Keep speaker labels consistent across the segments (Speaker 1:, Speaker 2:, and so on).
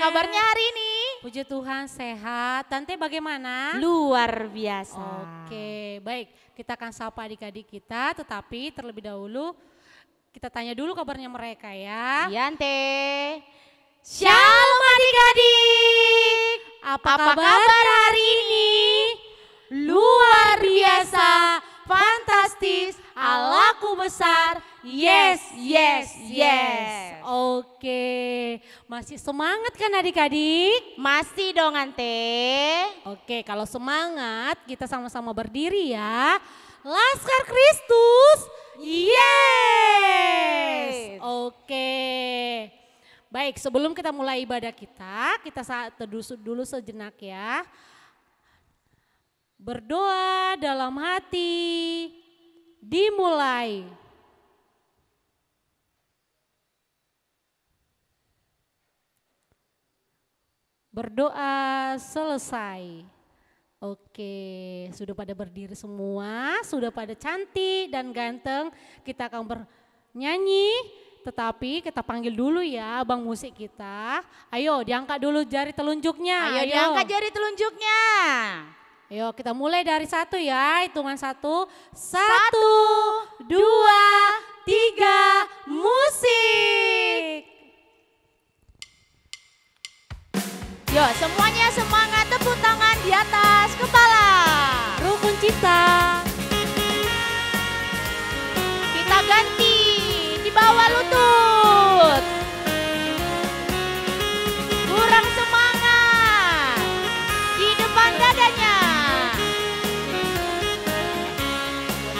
Speaker 1: kabarnya hari ini?
Speaker 2: Puji Tuhan sehat. Tante bagaimana?
Speaker 1: Luar biasa.
Speaker 2: Oke, baik. Kita akan sapa adik-adik kita, tetapi terlebih dahulu kita tanya dulu kabarnya mereka ya.
Speaker 1: Iya, Ante.
Speaker 2: Shalom adik-adik. Apa kabar hari ini? Luar biasa, fantastis, Allahku besar. Yes, yes, yes. Oke, masih semangat kan adik-adik?
Speaker 1: Masih dong, Ante.
Speaker 2: Oke, kalau semangat kita sama-sama berdiri ya. Laskar Kristus. Yes. Oke. Baik, sebelum kita mulai ibadah kita teduh dulu sejenak ya. Berdoa dalam hati dimulai. Berdoa selesai. Oke, sudah pada berdiri semua, sudah pada cantik dan ganteng. Kita akan bernyanyi, tetapi kita panggil dulu ya bang musik kita. Ayo diangkat dulu jari telunjuknya.
Speaker 1: Ayo diangkat jari telunjuknya.
Speaker 2: Ayo kita mulai dari satu ya, hitungan satu. Satu, dua, tiga, musik.
Speaker 1: Yo, semuanya semangat, tepuk tangan di atas kepala.
Speaker 2: Rukun cipta.
Speaker 1: Kita ganti di bawah lutut. Kurang semangat di depan dadanya.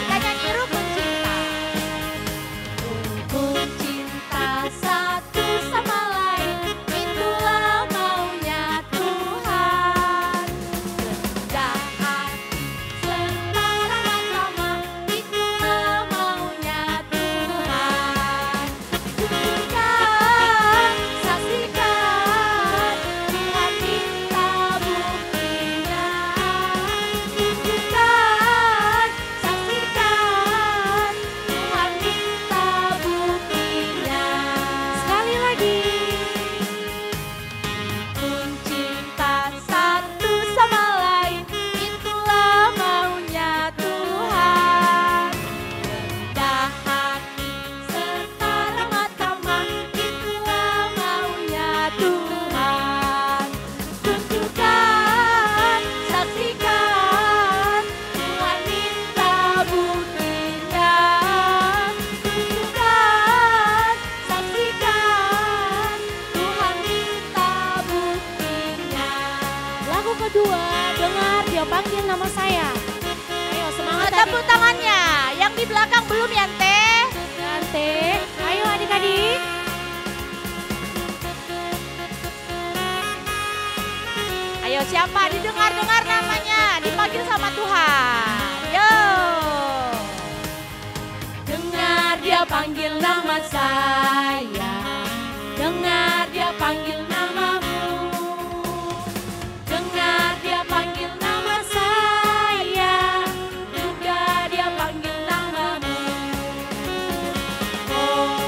Speaker 1: Kita nyanyi rukun cinta.
Speaker 2: Rukun cinta satu sama lain, itulah maunya Tuhan. Rendah hati setara agama, itulah maunya Tuhan. Tunjukkan, saksikan, Tuhan minta buktinya. Tunjukkan, saksikan, Tuhan minta buktinya. Sekali lagi. Kun cinta satu sama lain, itulah maunya Tuhan. Rendah hati serta ramah tamah, itulah maunya Tuhan. Tunjukkan, saksikan, Tuhan minta buktinya. Tunjukkan, saksikan, Tuhan minta buktinya. Lagu kedua, dengar dia panggil nama saya. Ayo semangat
Speaker 1: Tepuk tangannya. Yang di belakang belum ya, Ante?
Speaker 2: Ante, ayo adik-adik.
Speaker 1: Ayo siapa didengar-dengar namanya, dipanggil sama Tuhan. Yo.
Speaker 2: Dengar dia panggil nama saya, dengar dia panggil namamu. Dengar dia panggil nama saya, juga dia panggil namamu. Oh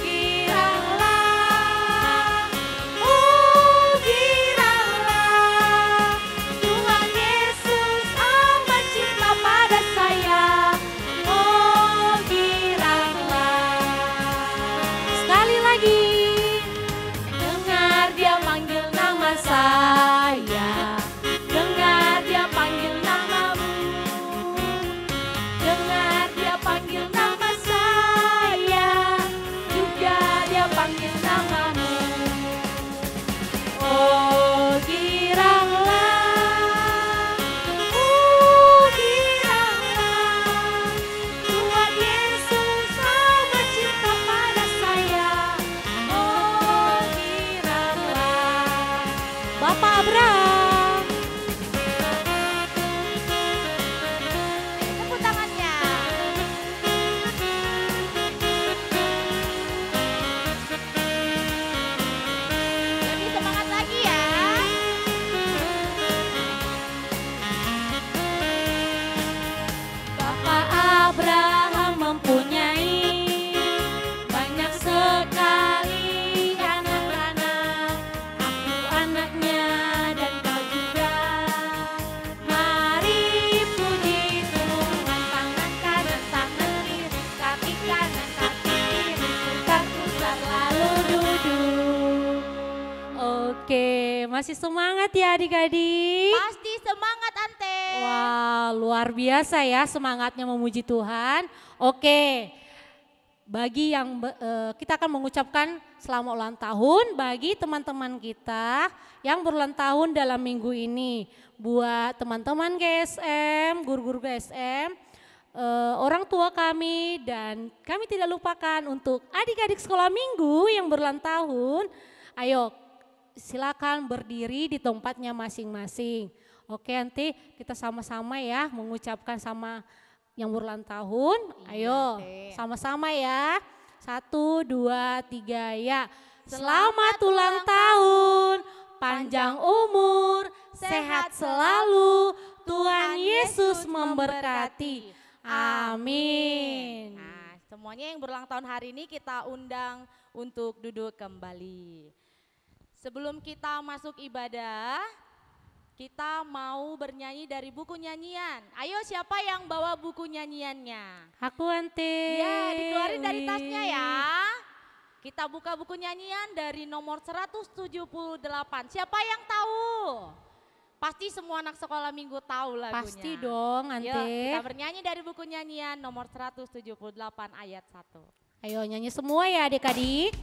Speaker 2: giranglah, Tuhan Yesus amat cinta pada saya. Oh giranglah. Sekali lagi. Dengar masih semangat ya adik-adik?
Speaker 1: Pasti semangat Ante.
Speaker 2: Wah, luar biasa ya semangatnya memuji Tuhan. Oke, bagi yang kita akan mengucapkan selamat ulang tahun bagi teman-teman kita yang berulang tahun dalam minggu ini. Buat teman-teman GSM, guru-guru GSM, orang tua kami, dan kami tidak lupakan untuk adik-adik sekolah minggu yang berulang tahun. Ayo silakan berdiri di tempatnya masing-masing. Oke, nanti kita sama-sama ya mengucapkan sama yang berulang tahun. Ayo sama-sama ya. 1, 2, 3 ya. Selamat ulang tahun, panjang umur, sehat selalu, Tuhan Yesus memberkati. Amin.
Speaker 1: Nah, semuanya yang berulang tahun hari ini kita undang untuk duduk kembali. Sebelum kita masuk ibadah, kita mau bernyanyi dari buku nyanyian. Ayo siapa yang bawa buku nyanyiannya?
Speaker 2: Aku Ante.
Speaker 1: Ya, dikeluarin dari tasnya ya. Kita buka buku nyanyian dari nomor 178. Siapa yang tahu? Pasti semua anak sekolah minggu tahu lagunya.
Speaker 2: Pasti dong Ante.
Speaker 1: Yuk, kita bernyanyi dari buku nyanyian nomor 178 ayat 1.
Speaker 2: Ayo nyanyi semua ya adik-adik.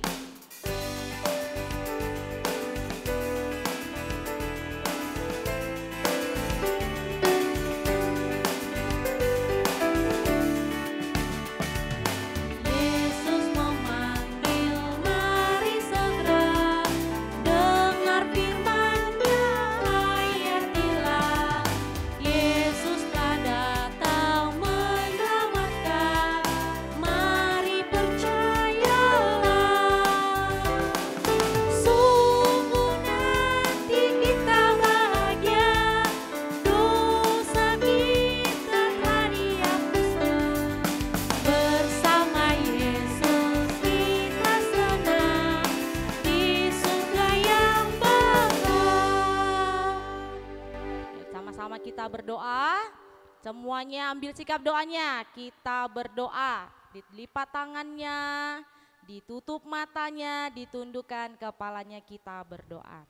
Speaker 1: Kita berdoa, semuanya ambil sikap doanya. Kita berdoa, dilipat tangannya, ditutup matanya, ditundukkan kepalanya, kita berdoa.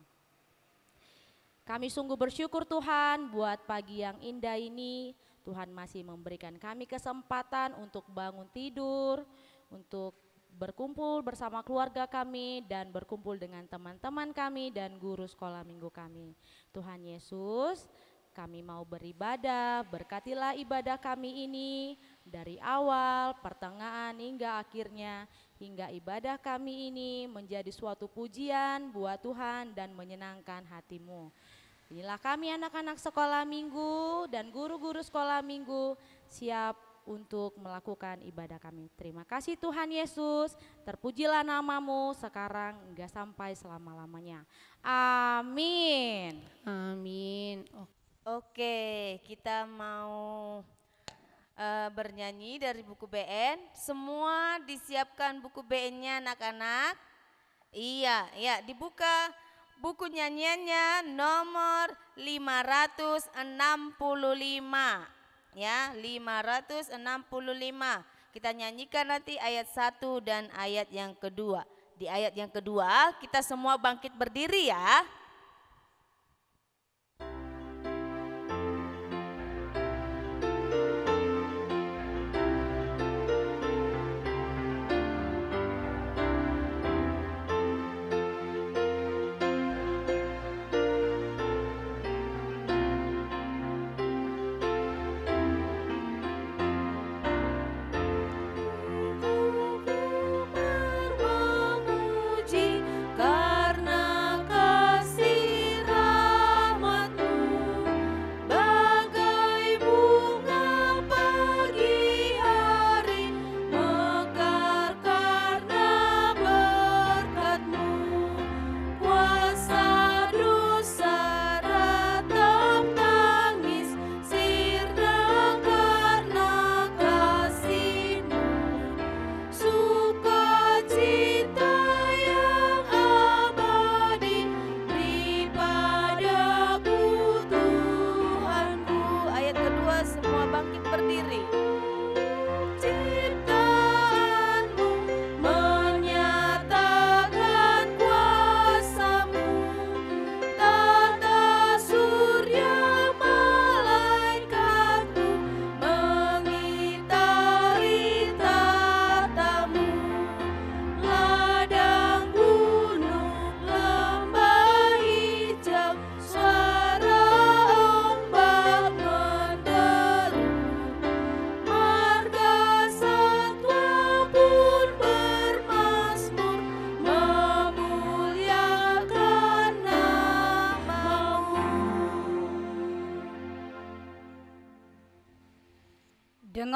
Speaker 1: Kami sungguh bersyukur Tuhan buat pagi yang indah ini. Tuhan masih memberikan kami kesempatan untuk bangun tidur, untuk berkumpul bersama keluarga kami dan berkumpul dengan teman-teman kami dan guru sekolah minggu kami. Tuhan Yesus, kami mau beribadah, berkatilah ibadah kami ini dari awal, pertengahan hingga akhirnya, hingga ibadah kami ini menjadi suatu pujian buat Tuhan dan menyenangkan hati-Mu. Inilah kami anak-anak sekolah minggu dan guru-guru sekolah minggu siap untuk melakukan ibadah kami. Terima kasih Tuhan Yesus, terpujilah nama-Mu sekarang hingga sampai selama-lamanya. Amin.
Speaker 2: Amin.
Speaker 3: Oke, kita mau bernyanyi dari buku BN. Semua disiapkan buku BN-nya anak-anak. Iya, ya dibuka buku nyanyiannya nomor 565. Ya, 565. Kita nyanyikan nanti ayat 1 dan ayat yang kedua. Di ayat yang kedua kita semua bangkit berdiri ya.
Speaker 2: Karena kasih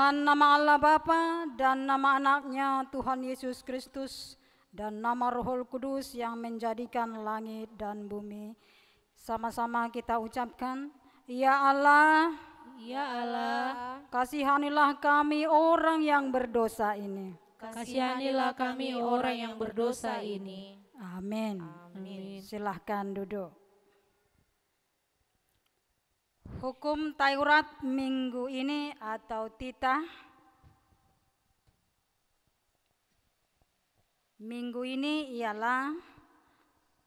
Speaker 4: Dengan nama Allah Bapa dan nama anaknya Tuhan Yesus Kristus dan nama Roh Kudus yang menjadikan langit dan bumi. Sama-sama kita ucapkan, Ya Allah,
Speaker 2: Ya Allah,
Speaker 4: kasihanilah kami orang yang berdosa ini.
Speaker 2: kasihanilah kami orang yang berdosa ini.
Speaker 4: Amin.
Speaker 2: Amin.
Speaker 4: Silahkan duduk. Hukum Taurat minggu ini atau titah. Minggu ini ialah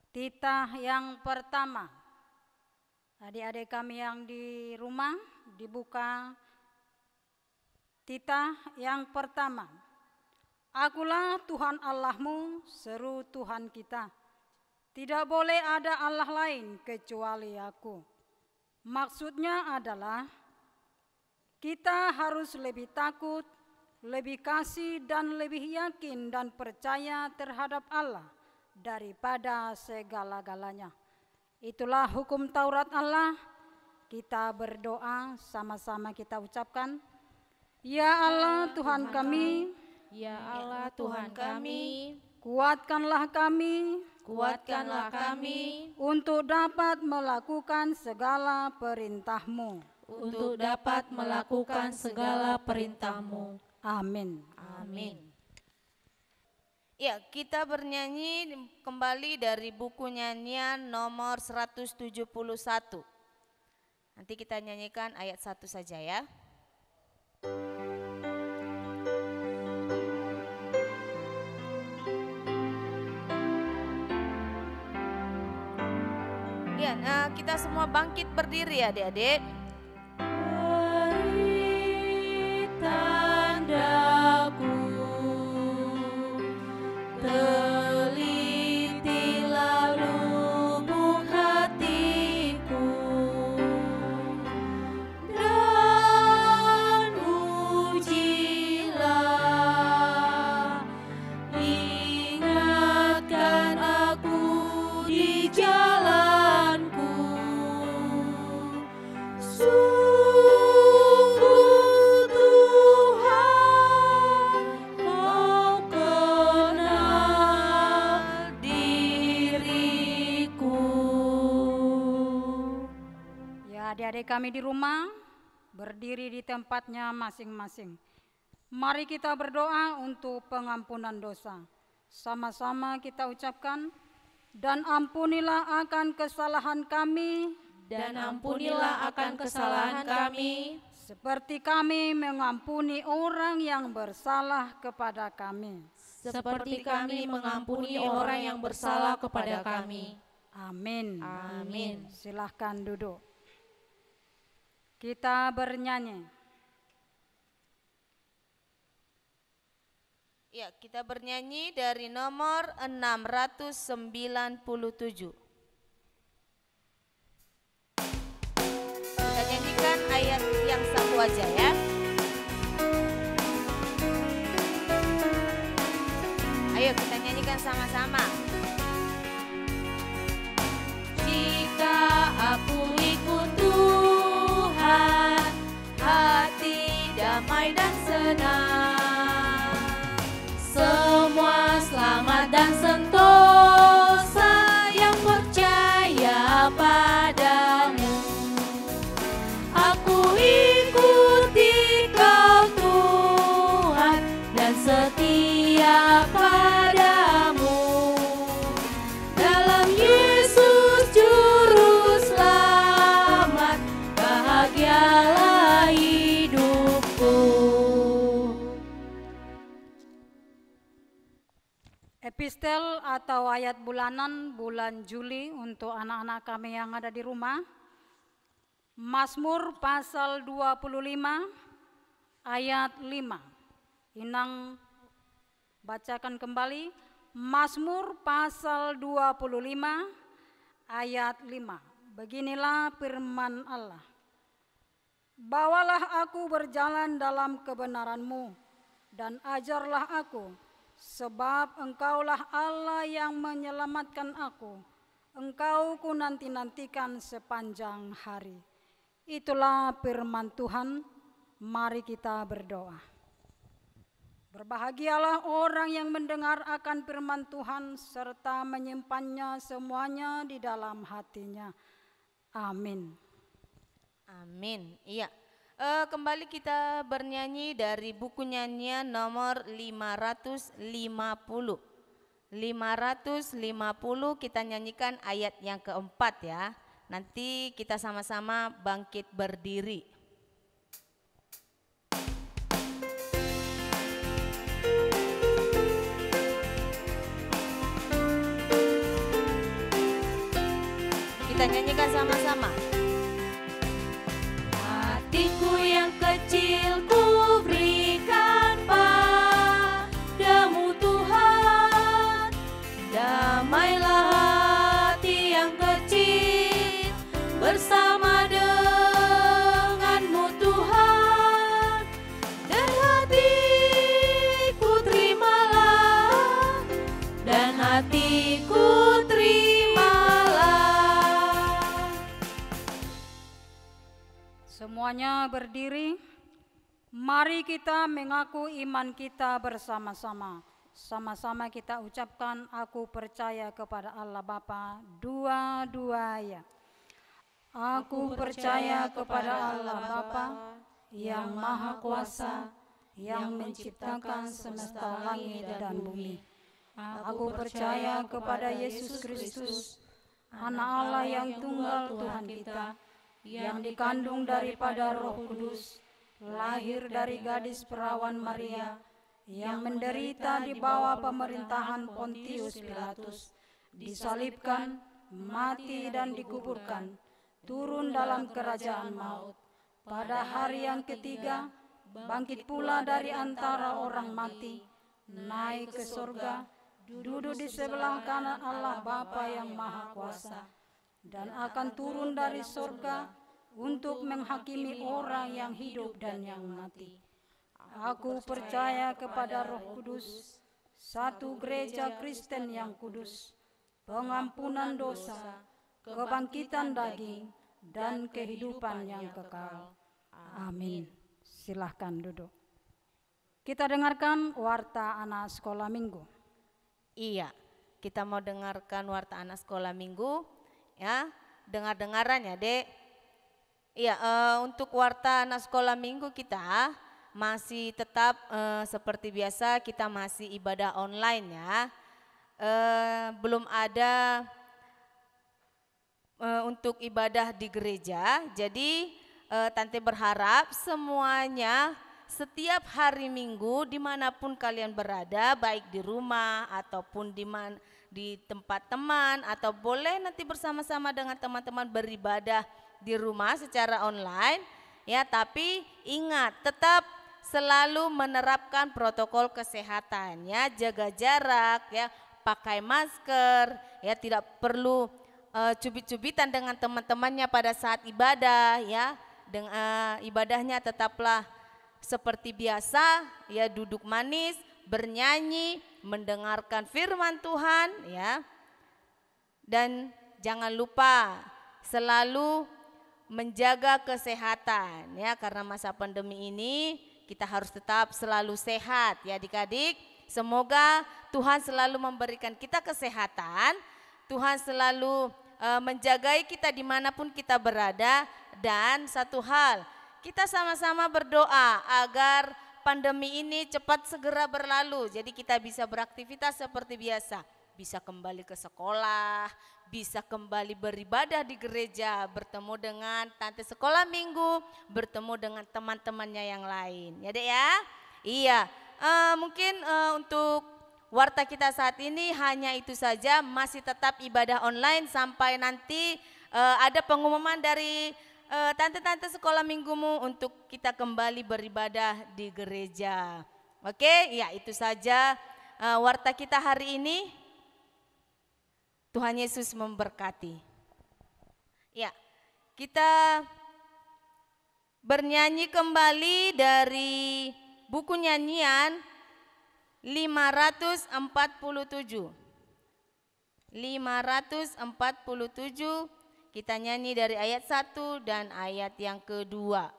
Speaker 4: titah yang pertama. Adik-adik kami yang di rumah dibuka titah yang pertama. Akulah Tuhan Allahmu, seru Tuhan kita. Tidak boleh ada Allah lain kecuali aku. Maksudnya adalah kita harus lebih takut, lebih kasih dan lebih yakin dan percaya terhadap Allah daripada segala-galanya. Itulah hukum Taurat Allah. Kita berdoa, sama-sama kita ucapkan, Ya Allah Tuhan kami,
Speaker 1: Ya Allah Tuhan kami,
Speaker 4: kuatkanlah kami
Speaker 1: kuatkanlah kami
Speaker 4: untuk dapat melakukan segala perintah-Mu.
Speaker 2: Untuk dapat melakukan segala perintah-Mu.
Speaker 4: Amin.
Speaker 1: Amin.
Speaker 3: Ya, kita bernyanyi kembali dari buku nyanyian nomor 171. Nanti kita nyanyikan ayat 1 saja ya. Ya, kita semua bangkit berdiri ya adik-adik.
Speaker 2: Beri tandaku, telitilah lubuk hatiku, dan ujilah, ingatkan aku di jalanku. Sungguh Tuhan, Kau kenal diriku.
Speaker 4: Ya, adik-adik kami di rumah berdiri di tempatnya masing-masing. Mari kita berdoa untuk pengampunan dosa. Sama-sama kita ucapkan, dan ampunilah akan kesalahan kami,
Speaker 1: Dan ampunilah akan kesalahan kami,
Speaker 4: seperti kami mengampuni orang yang bersalah kepada kami.
Speaker 1: seperti kami mengampuni orang yang bersalah kepada kami.
Speaker 4: Amin.
Speaker 1: Amin.
Speaker 4: Silahkan duduk. Kita bernyanyi.
Speaker 3: Ya, kita bernyanyi dari nomor 697. Kita nyanyikan ayat yang satu aja ya. Ayo kita nyanyikan sama-sama.
Speaker 2: Jika aku ikut Tuhan, hati damai dan senang, semua selamat dan sentosa yang percaya padamu. Aku ikuti Kau Tuhan dan setia padamu. Dalam Yesus Juru Selamat, bahagialah hidupku.
Speaker 4: Epistel atau ayat bulanan bulan Juli untuk anak-anak kami yang ada di rumah. Mazmur pasal 25 ayat 5. Inang bacakan kembali. Mazmur pasal 25 ayat 5. Beginilah firman Allah. Bawalah aku berjalan dalam kebenaran-Mu dan ajarlah aku, sebab Engkaulah Allah yang menyelamatkan aku. Engkau ku nanti-nantikan sepanjang hari. Itulah firman Tuhan. Mari kita berdoa. Berbahagialah orang yang mendengar akan firman Tuhan serta menyimpannya semuanya di dalam hatinya. Amin.
Speaker 3: Amin. Iya. Kembali kita bernyanyi dari buku nyanyian nomor 550. 550 kita nyanyikan ayat yang keempat ya. Nanti kita sama-sama bangkit berdiri. Kita nyanyikan sama-sama.
Speaker 1: Hatiku yang kecil ku berikan padamu Tuhan. Damailah hati yang kecil bersama denganmu Tuhan. Dan hatiku terimalah, dan hatiku
Speaker 4: Semuanya berdiri. Mari kita mengaku iman kita bersama-sama. Sama-sama kita ucapkan aku percaya kepada Allah Bapa. Dua-dua ya. Aku percaya kepada Allah Bapa yang Maha Kuasa, yang menciptakan semesta langit dan bumi. Aku percaya kepada Yesus Kristus, Anak Allah yang tunggal Tuhan kita, yang dikandung daripada Roh Kudus, lahir dari gadis perawan Maria, yang menderita di bawah pemerintahan Pontius Pilatus, disalibkan, mati dan dikuburkan, turun dalam kerajaan maut. Pada hari yang ketiga, bangkit pula dari antara orang mati, naik ke surga, duduk di sebelah kanan Allah Bapa yang Maha Kuasa, dan akan turun dari surga untuk menghakimi orang yang hidup dan yang mati. Aku percaya kepada Roh Kudus, satu gereja Kristen yang kudus, pengampunan dosa, kebangkitan daging, dan kehidupan yang kekal. Amin. Silahkan duduk. Kita dengarkan warta anak sekolah minggu.
Speaker 3: Iya, kita mau dengarkan warta anak sekolah minggu ya. Dengar-dengaran ya Dek. Iya, untuk warta anak sekolah minggu kita masih tetap seperti biasa, kita masih ibadah online ya. Belum ada untuk ibadah di gereja. Jadi Tante berharap semuanya setiap hari Minggu dimanapun kalian berada, baik di rumah ataupun di tempat teman, atau boleh nanti bersama-sama dengan teman-teman beribadah di rumah secara online ya. Tapi ingat, tetap selalu menerapkan protokol kesehatan ya, jaga jarak ya, pakai masker ya, tidak perlu cubit-cubitan dengan teman-temannya pada saat ibadah ya. Dengan ibadahnya tetaplah seperti biasa ya, duduk manis, bernyanyi, mendengarkan firman Tuhan ya. Dan jangan lupa selalu menjaga kesehatan ya, karena masa pandemi ini kita harus tetap selalu sehat ya adik-adik. Semoga Tuhan selalu memberikan kita kesehatan, Tuhan selalu menjagai kita dimanapun kita berada. Dan satu hal, kita sama-sama berdoa agar pandemi ini cepat segera berlalu, jadi kita bisa beraktivitas seperti biasa, bisa kembali ke sekolah, bisa kembali beribadah di gereja, bertemu dengan tante sekolah minggu, bertemu dengan teman-temannya yang lain ya Dek ya. Iya, mungkin untuk warta kita saat ini hanya itu saja, masih tetap ibadah online sampai nanti ada pengumuman dari tante-tante sekolah minggumu untuk kita kembali beribadah di gereja. Oke, ya itu saja warta kita hari ini. Tuhan Yesus memberkati. Ya, kita bernyanyi kembali dari buku nyanyian 547. 547. Kita nyanyi dari ayat 1 dan ayat yang kedua.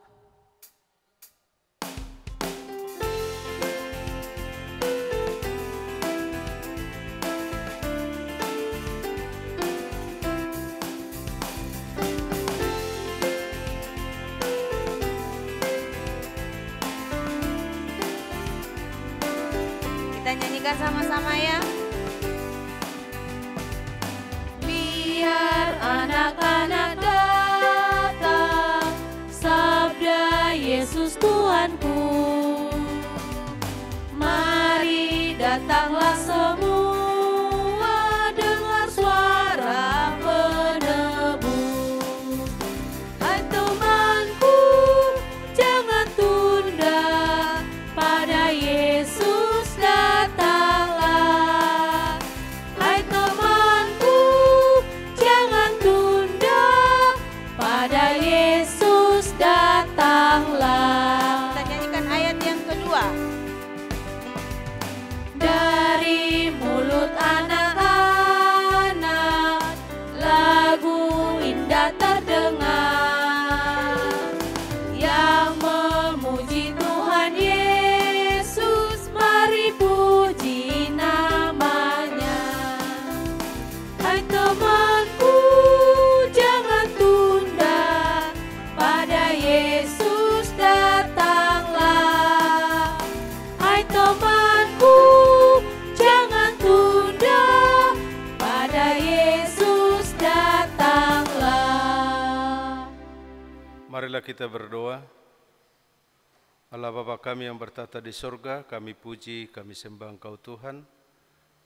Speaker 3: nyanyikan sama-sama ya.
Speaker 2: Biar anak-anak datang, sabda Yesus Tuhanku. Mari datanglah semua, dengar suara penebus. Hai temanku, jangan tunda, pada Yesus datanglah. Hai temanku, jangan tunda, pada Yesus datanglah.
Speaker 3: Kita nyanyikan ayat yang kedua.
Speaker 2: Dari mulut anak-anak, lagu indah terdengar yang memuji Tuhan Yesus. Mari puji namanya. Hai temanku, jangan tunda, pada Yesus datanglah. Hai temanku, jangan tunda, pada Yesus datanglah.
Speaker 5: Marilah kita berdoa. Allah Bapa kami yang bertata di surga, kami puji, kami sembah Engkau Tuhan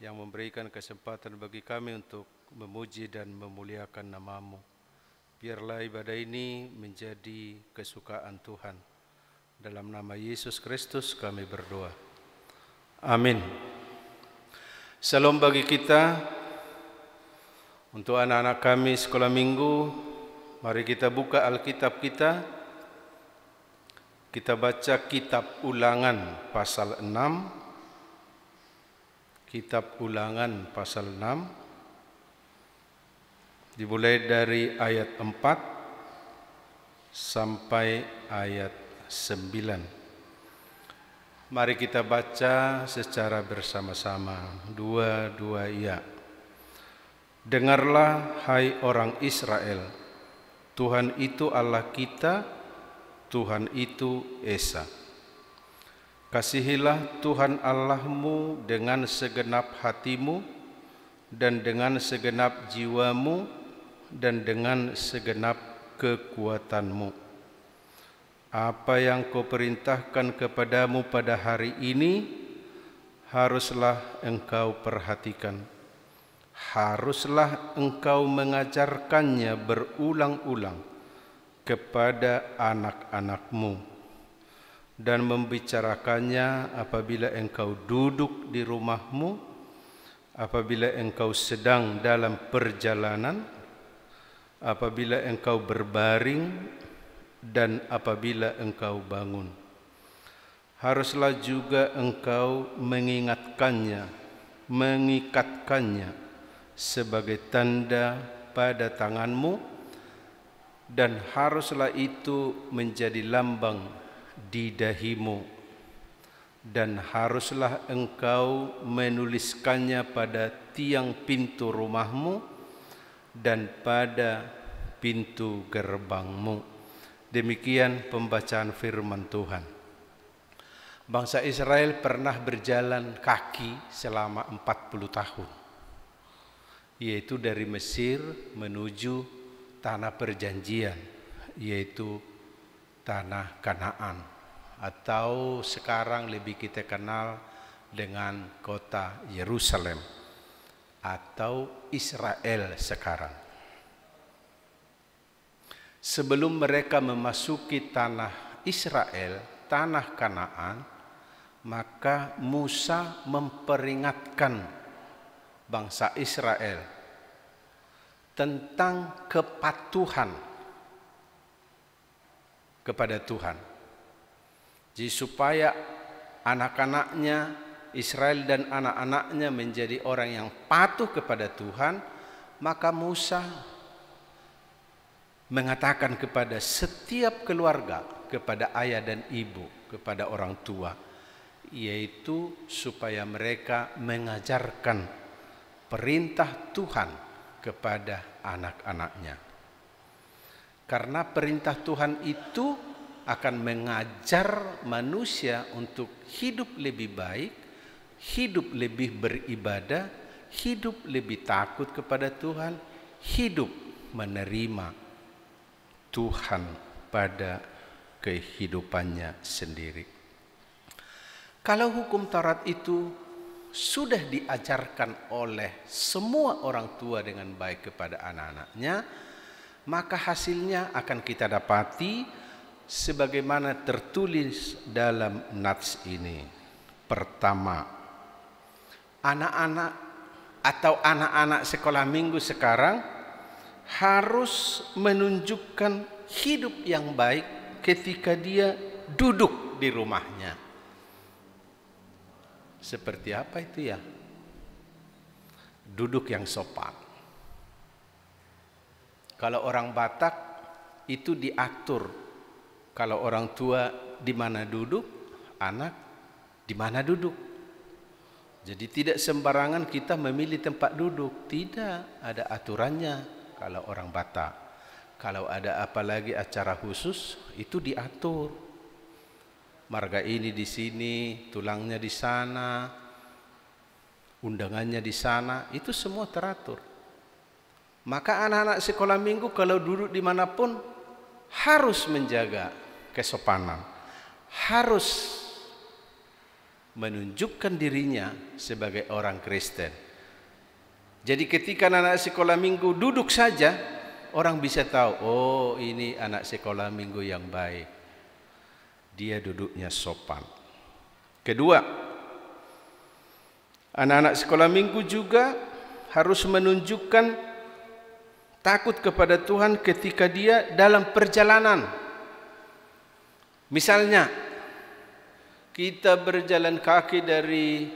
Speaker 5: yang memberikan kesempatan bagi kami untuk memuji dan memuliakan nama-Mu. Biarlah ibadah ini menjadi kesukaan Tuhan. Dalam nama Yesus Kristus kami berdoa. Amin. Salam bagi kita, untuk anak-anak kami sekolah minggu, mari kita buka Alkitab kita. Kita baca kitab Ulangan pasal 6. Kitab Ulangan pasal 6. Dimulai dari ayat 4 sampai ayat 9. Mari kita baca secara bersama-sama. Dua-dua ya. Dengarlah hai orang Israel, Tuhan itu Allah kita, Tuhan itu Esa. Kasihilah Tuhan Allahmu dengan segenap hatimu dan dengan segenap jiwamu dan dengan segenap kekuatanmu. Apa yang kau perintahkan kepadamu pada hari ini haruslah engkau perhatikan. Haruslah engkau mengajarkannya berulang-ulang kepada anak-anakmu dan membicarakannya apabila engkau duduk di rumahmu, apabila engkau sedang dalam perjalanan, apabila engkau berbaring, dan apabila engkau bangun. Haruslah juga engkau mengingatkannya, mengikatkannya sebagai tanda pada tanganmu, dan haruslah itu menjadi lambang di dahimu, dan haruslah engkau menuliskannya pada tiang pintu rumahmu dan pada pintu gerbangmu. Demikian pembacaan firman Tuhan. Bangsa Israel pernah berjalan kaki selama 40 tahun, yaitu dari Mesir menuju tanah perjanjian, yaitu tanah Kanaan, atau sekarang lebih kita kenal dengan kota Yerusalem atau Israel sekarang. Sebelum mereka memasuki tanah Israel, tanah Kanaan, maka Musa memperingatkan bangsa Israel tentang kepatuhan kepada Tuhan. Jadi supaya anak-anaknya, Israel dan anak-anaknya menjadi orang yang patuh kepada Tuhan, maka Musa mengatakan kepada setiap keluarga, kepada ayah dan ibu, kepada orang tua, yaitu supaya mereka mengajarkan perintah Tuhan kepada anak-anaknya. Karena perintah Tuhan itu akan mengajar manusia untuk hidup lebih baik hidup lebih beribadah, hidup lebih takut kepada Tuhan, hidup menerima Tuhan pada kehidupannya sendiri. Kalau hukum Taurat itu sudah diajarkan oleh semua orang tua dengan baik kepada anak-anaknya, maka hasilnya akan kita dapati sebagaimana tertulis dalam nats ini. Pertama, anak-anak atau anak-anak sekolah minggu sekarang harus menunjukkan hidup yang baik ketika dia duduk di rumahnya. Seperti apa itu ya? Duduk yang sopan. Kalau orang Batak itu diatur. Kalau orang tua di mana duduk, anak di mana duduk. Jadi tidak sembarangan kita memilih tempat duduk. Tidak, ada aturannya kalau orang Batak. Kalau ada apalagi acara khusus, itu diatur. Marga ini di sini, tulangnya di sana, undangannya di sana, itu semua teratur. Maka anak-anak sekolah minggu kalau duduk dimanapun harus menjaga kesopanan, harus menunjukkan dirinya sebagai orang Kristen. Jadi ketika anak-anak sekolah minggu duduk saja, orang bisa tahu, oh ini anak sekolah minggu yang baik. Dia duduknya sopan. Kedua, anak-anak sekolah minggu juga harus menunjukkan takut kepada Tuhan ketika dia dalam perjalanan. Misalnya, kita berjalan kaki dari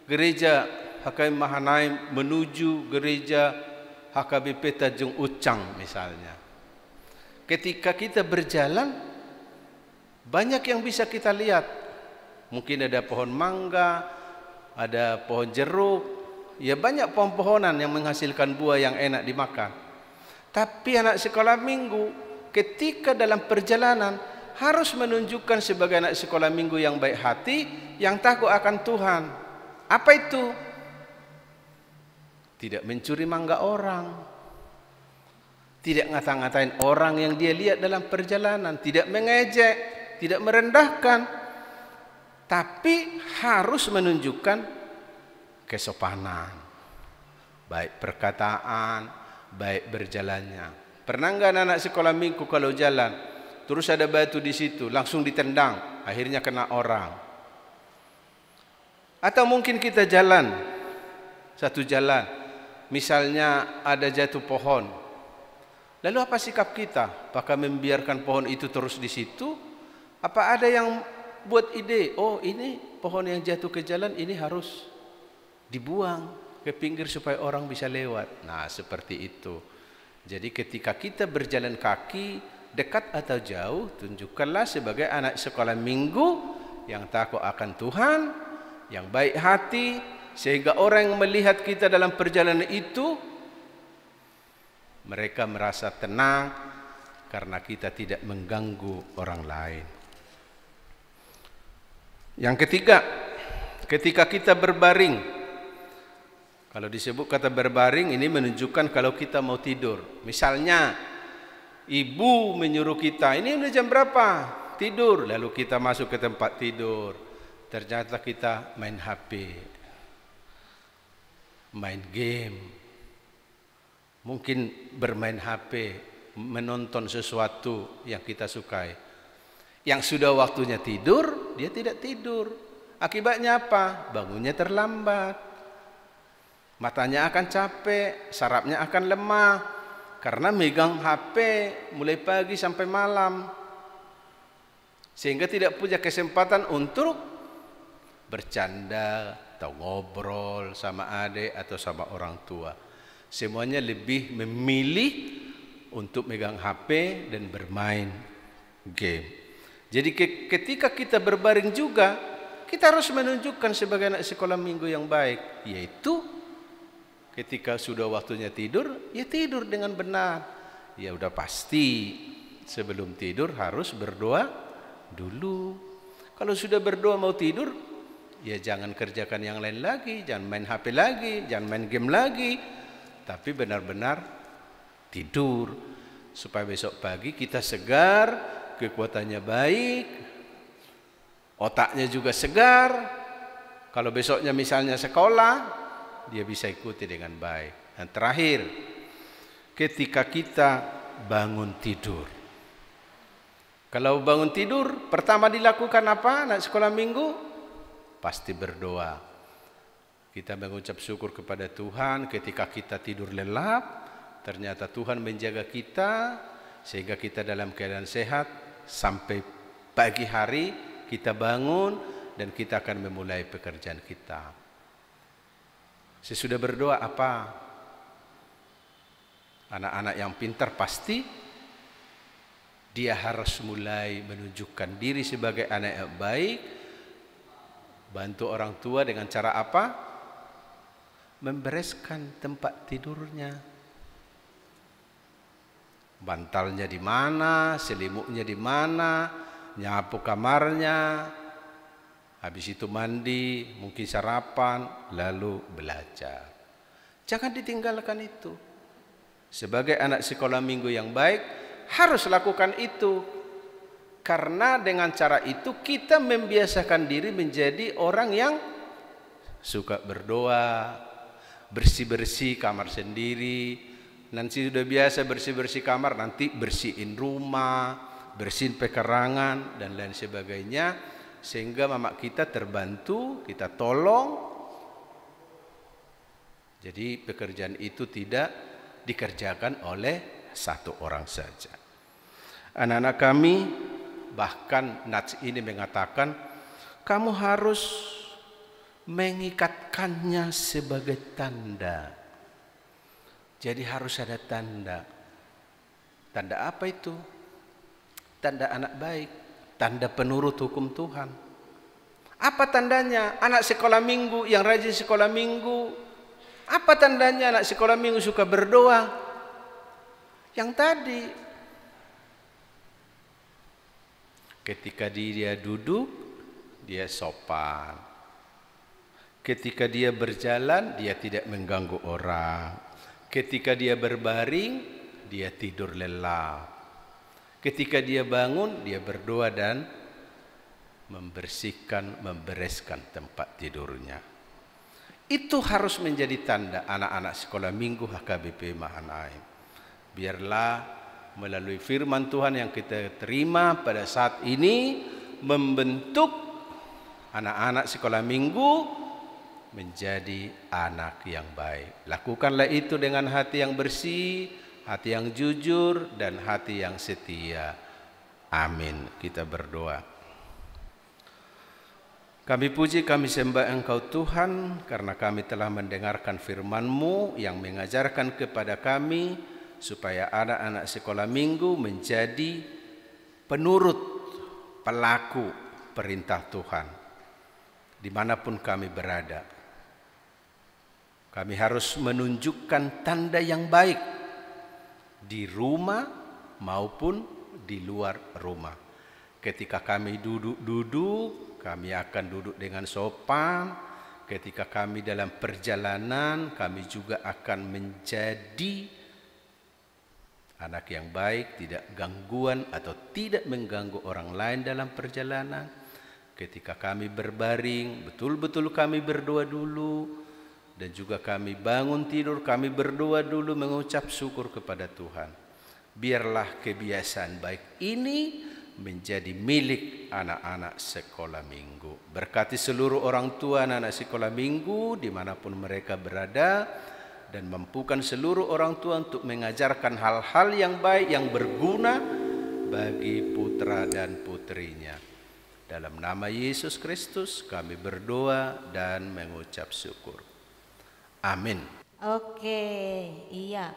Speaker 5: gereja HKBP Mahanaim menuju gereja HKBP Tanjung Ucang misalnya. Ketika kita berjalan, banyak yang bisa kita lihat. Mungkin ada pohon mangga, ada pohon jeruk, ya banyak pohon-pohonan yang menghasilkan buah yang enak dimakan. Tapi anak sekolah minggu ketika dalam perjalanan harus menunjukkan sebagai anak sekolah minggu yang baik hati, yang takut akan Tuhan. Apa itu? Tidak mencuri mangga orang, tidak ngata-ngatain orang yang dia lihat dalam perjalanan, tidak mengejek, tidak merendahkan, tapi harus menunjukkan kesopanan, baik perkataan, baik berjalannya. Pernah nggak anak sekolah minggu kalau jalan, terus ada batu di situ, langsung ditendang, akhirnya kena orang? Atau mungkin kita jalan, satu jalan, misalnya ada jatuh pohon, lalu apa sikap kita? Apakah membiarkan pohon itu terus di situ? Apa ada yang buat ide, oh ini pohon yang jatuh ke jalan ini harus dibuang ke pinggir supaya orang bisa lewat. Nah seperti itu. Jadi ketika kita berjalan kaki dekat atau jauh, tunjukkanlah sebagai anak sekolah minggu yang takut akan Tuhan, yang baik hati, sehingga orang yang melihat kita dalam perjalanan itu mereka merasa tenang karena kita tidak mengganggu orang lain. Yang ketiga, ketika kita berbaring, kalau disebut kata berbaring ini menunjukkan kalau kita mau tidur. Misalnya ibu menyuruh kita, ini udah jam berapa? Tidur. Lalu kita masuk ke tempat tidur, ternyata kita main HP, main game, mungkin bermain HP, menonton sesuatu yang kita sukai. Yang sudah waktunya tidur, dia tidak tidur. Akibatnya apa? Bangunnya terlambat, matanya akan capek, sarafnya akan lemah, karena megang HP mulai pagi sampai malam, sehingga tidak punya kesempatan untuk bercanda atau ngobrol sama adik atau sama orang tua. Semuanya lebih memilih untuk megang HP dan bermain game. Jadi ketika kita berbaring juga, kita harus menunjukkan sebagai anak sekolah minggu yang baik, yaitu ketika sudah waktunya tidur, ya tidur dengan benar. Ya udah pasti sebelum tidur harus berdoa dulu. Kalau sudah berdoa mau tidur, ya jangan kerjakan yang lain lagi, jangan main HP lagi, jangan main game lagi, tapi benar-benar tidur supaya besok pagi kita segar, kekuatannya baik, otaknya juga segar. Kalau besoknya misalnya sekolah, dia bisa ikuti dengan baik. Dan terakhir, ketika kita bangun tidur. Kalau bangun tidur, pertama dilakukan apa anak sekolah minggu? Pasti berdoa. Kita mengucap syukur kepada Tuhan ketika kita tidur lelap. Ternyata Tuhan menjaga kita sehingga kita dalam keadaan sehat sampai pagi hari kita bangun dan kita akan memulai pekerjaan kita. Sesudah berdoa apa? Anak-anak yang pintar pasti dia harus mulai menunjukkan diri sebagai anak yang baik. Bantu orang tua dengan cara apa? Membereskan tempat tidurnya. Bantalnya di mana, selimutnya di mana, nyapu kamarnya. Habis itu mandi, mungkin sarapan, lalu belajar. Jangan ditinggalkan itu. Sebagai anak sekolah minggu yang baik, harus lakukan itu. Karena dengan cara itu kita membiasakan diri menjadi orang yang suka berdoa, bersih-bersih kamar sendiri. Nanti sudah biasa bersih-bersih kamar, nanti bersihin rumah, bersihin pekarangan dan lain sebagainya. Sehingga mama kita terbantu, kita tolong. Jadi pekerjaan itu tidak dikerjakan oleh satu orang saja. Anak-anak kami, bahkan Nats ini mengatakan, kamu harus mengikatkannya sebagai tanda. Jadi harus ada tanda. Tanda apa itu? Tanda anak baik, tanda penurut hukum Tuhan. Apa tandanya? Anak sekolah minggu yang rajin sekolah minggu. Apa tandanya anak sekolah minggu suka berdoa? Yang tadi. Ketika dia duduk, dia sopan. Ketika dia berjalan, dia tidak mengganggu orang. Ketika dia berbaring, dia tidur lelap. Ketika dia bangun, dia berdoa dan membereskan tempat tidurnya. Itu harus menjadi tanda anak-anak sekolah minggu HKBP Mahanaim. Biarlah melalui firman Tuhan yang kita terima pada saat ini membentuk anak-anak sekolah minggu menjadi anak yang baik. Lakukanlah itu dengan hati yang bersih, hati yang jujur, dan hati yang setia. Amin. Kita berdoa. Kami puji, kami sembah Engkau Tuhan, karena kami telah mendengarkan firman-Mu yang mengajarkan kepada kami, supaya anak-anak sekolah minggu menjadi penurut, pelaku perintah Tuhan, dimanapun kami berada. Kami harus menunjukkan tanda yang baik di rumah maupun di luar rumah. Ketika kami duduk, kami akan duduk dengan sopan. Ketika kami dalam perjalanan, kami juga akan menjadi anak yang baik, tidak gangguan atau tidak mengganggu orang lain dalam perjalanan. Ketika kami berbaring, betul-betul kami berdoa dulu. Dan juga kami bangun tidur, kami berdoa dulu mengucap syukur kepada Tuhan. Biarlah kebiasaan baik ini menjadi milik anak-anak sekolah minggu. Berkati seluruh orang tua anak-anak sekolah minggu dimanapun mereka berada. Dan mampukan seluruh orang tua untuk mengajarkan hal-hal yang baik, yang berguna bagi putra dan putrinya. Dalam nama Yesus Kristus kami berdoa dan mengucap syukur. Amin.
Speaker 3: Oke, iya.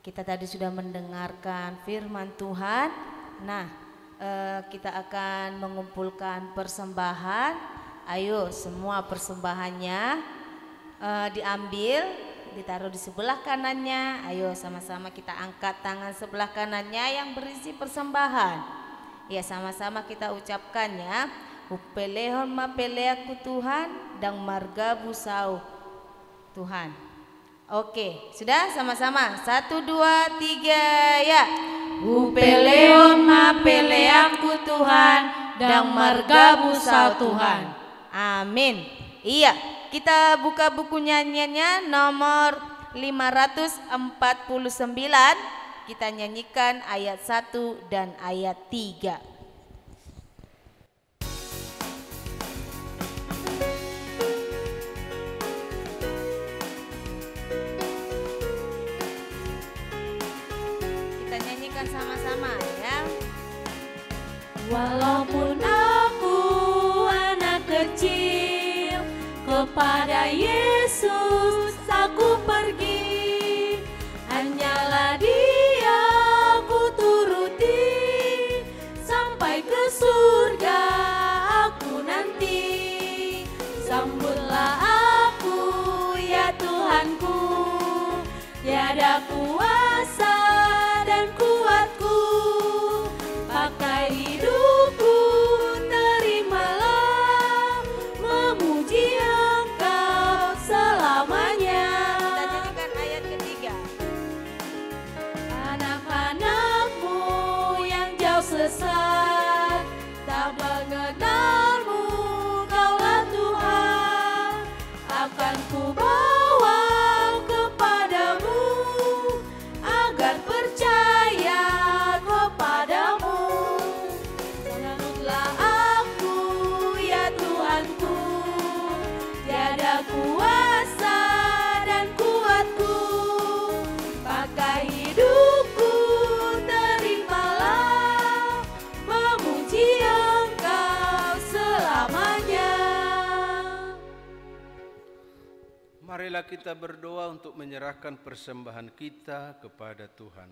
Speaker 3: Kita tadi sudah mendengarkan firman Tuhan. Nah, kita akan mengumpulkan persembahan. Ayo, semua persembahannya diambil, ditaruh di sebelah kanannya. Ayo sama-sama kita angkat tangan sebelah kanannya yang berisi persembahan. Ya, sama-sama kita ucapkan ya. Upelehon mapeleaku Tuhan, dang marga busau Tuhan. Oke, sudah sama-sama. 1, 2, 3, ya.
Speaker 2: Upeleon mapeleaku Tuhan, dang marga busau Tuhan.
Speaker 3: Amin. Iya, kita buka buku nyanyiannya nomor 549. Kita nyanyikan ayat 1 dan ayat 3. Kita nyanyikan sama-sama ya.
Speaker 2: Walaupun aku anak kecil, kepada Yesus aku pergi. Hanyalah Dia aku turuti, sampai ke surga aku nanti. Sambutlah aku ya Tuhanku, tiada kuasa dan kuatku, pakai hidupku terimalah, memuji Engkau selamanya.
Speaker 3: Kita nyanyikan ayat ketiga.
Speaker 2: Anak-anakmu yang jauh sesat, tak mengenalmu, Kaulah Tuhan, akan kubawa kepadamu, agar percaya kepadamu. Sambutlah aku ya Tuhanku, tiada kuasa dan kuatku, pakai hidupku terimalah, memuji Engkau selamanya.
Speaker 5: Marilah kita berdoa untuk menyerahkan persembahan kita kepada Tuhan.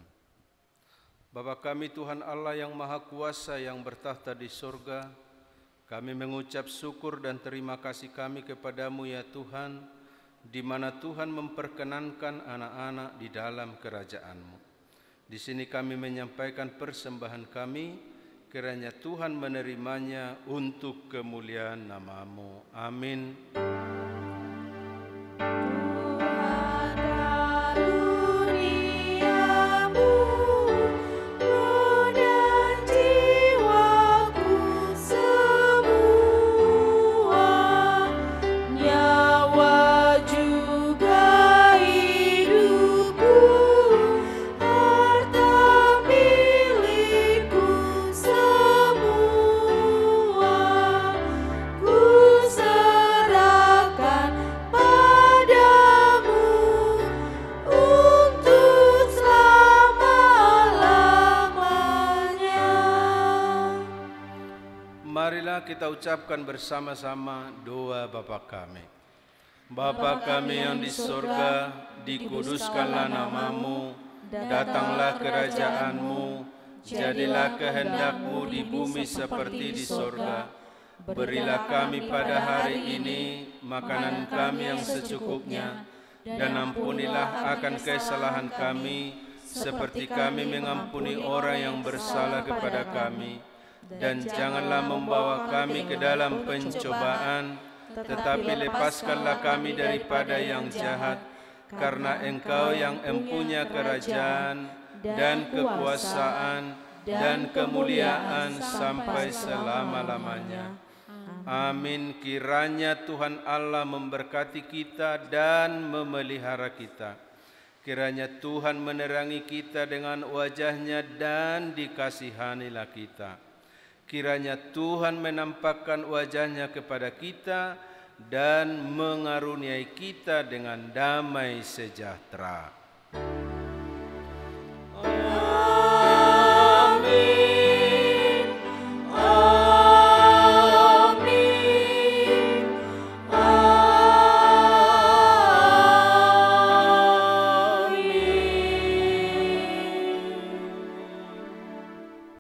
Speaker 5: Bapa kami Tuhan Allah yang Maha Kuasa yang bertahta di sorga, kami mengucap syukur dan terima kasih kami kepadamu ya Tuhan, di mana Tuhan memperkenankan anak-anak di dalam kerajaan-Mu. Di sini kami menyampaikan persembahan kami, kiranya Tuhan menerimanya untuk kemuliaan nama-Mu. Amin.
Speaker 2: Karuniamu, roh dan jiwaku semua, nyawa juga hidupku, harta milikku semua, ku serahkan padamu untuk selama-lamanya.
Speaker 5: Marilah kita ucapkan bersama-sama doa Bapa kami. Bapa kami yang di sorga, dikuduskanlah namamu, datanglah kerajaan-Mu, jadilah kehendak-Mu di bumi seperti di sorga. Berilah kami pada hari ini makanan kami yang secukupnya, dan ampunilah akan kesalahan kami, seperti kami mengampuni orang yang bersalah kepada kami. Dan janganlah membawa kami ke dalam pencobaan, tetapi lepaskanlah kami daripada yang jahat, karena Engkau yang empunya kerajaan dan kekuasaan dan kemuliaan sampai selama-lamanya. Amin. Kiranya Tuhan Allah memberkati kita dan memelihara kita. Kiranya Tuhan menerangi kita dengan wajah-Nya dan dikasihanilah kita. Kiranya Tuhan menampakkan wajah-Nya kepada kita dan mengaruniai kita dengan damai sejahtera.